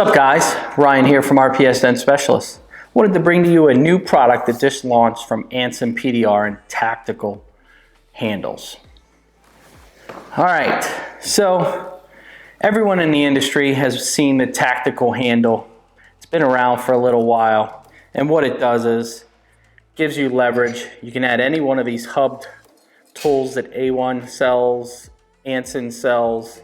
What's up guys, Ryan here from RPS Dent Specialists. Wanted to bring to you a new product that just launched from Anson PDR in tactical handles. Alright, so everyone in the industry has seen the tactical handle. It's been around for a little while, and what it does is gives you leverage. You can add any one of these hubbed tools that A1 sells, Anson sells,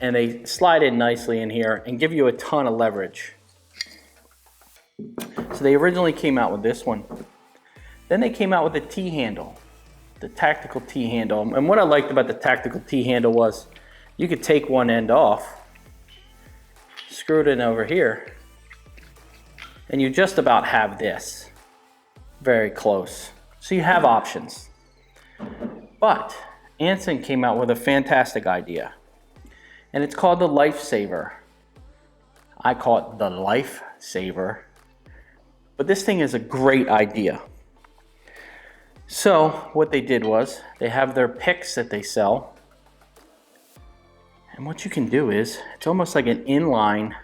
and they slide in nicely in here and give you a ton of leverage. So they originally came out with this one. Then they came out with the T-handle, the tactical T-handle. And what I liked about the tactical T-handle was you could take one end off, screw it in over here, and you just about have this. Very close. So you have options. But Anson came out with a fantastic idea. And it's called the Lifesaver. I call it the Lifesaver. But this thing is a great idea. So what they did was they have their picks that they sell. And what you can do is it's almost like an inline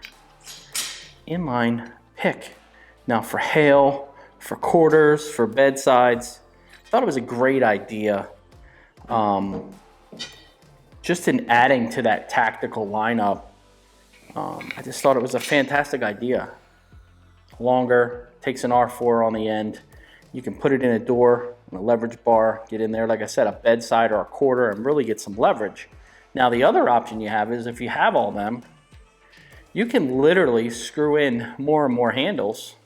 pick. Now for hail, for quarters, for bedsides, I thought it was a great idea. Just in adding to that tactical lineup, I just thought it was a fantastic idea. Longer, takes an R4 on the end. You can put it in a door, in a leverage bar, get in there, like I said, a bedside or a quarter, and really get some leverage. Now the other option you have is if you have all them, you can literally screw in more and more handles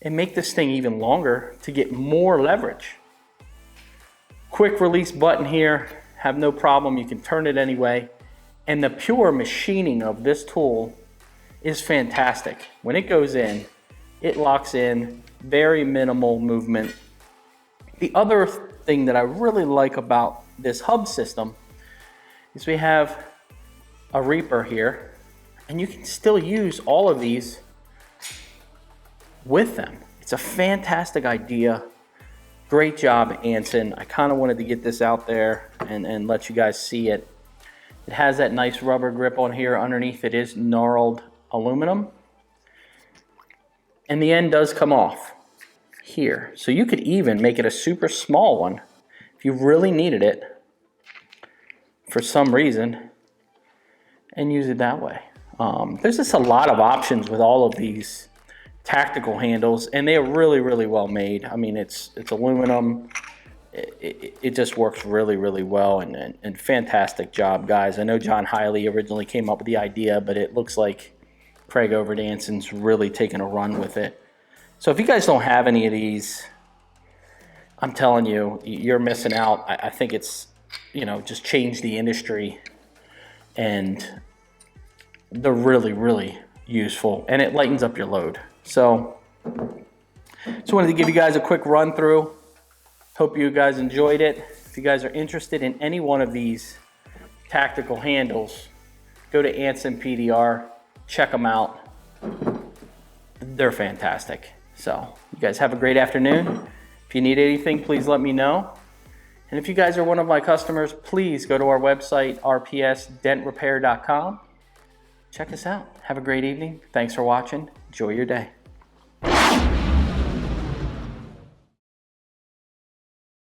and make this thing even longer to get more leverage. Quick release button here. Have no problem, you can turn it anyway. And the pure machining of this tool is fantastic. When it goes in, it locks in, very minimal movement. The other thing that I really like about this hub system is we have a Reaper here, and you can still use all of these with them. It's a fantastic idea. Great job, Anson. I kind of wanted to get this out there and let you guys see it. It has that nice rubber grip on here. Underneath it is gnarled aluminum. And the end does come off here. So you could even make it a super small one if you really needed it for some reason and use it that way. There's just a lot of options with all of these tactical handles, and they are really, really well made. I mean, it's aluminum. It just works really, really well, and fantastic job, guys. I know John Hiley originally came up with the idea, but it looks like Craig over at Anson's really taking a run with it. So if you guys don't have any of these, I'm telling you, you're missing out. I think it's, just changed the industry, and they're really, really useful, and it lightens up your load. So just wanted to give you guys a quick run through. Hope you guys enjoyed it. If you guys are interested in any one of these tactical handles, go to Anson PDR, check them out. They're fantastic. So you guys have a great afternoon. If you need anything, please let me know. And if you guys are one of my customers, please go to our website, rpsdentrepair.com. Check us out. Have a great evening. Thanks for watching. Enjoy your day.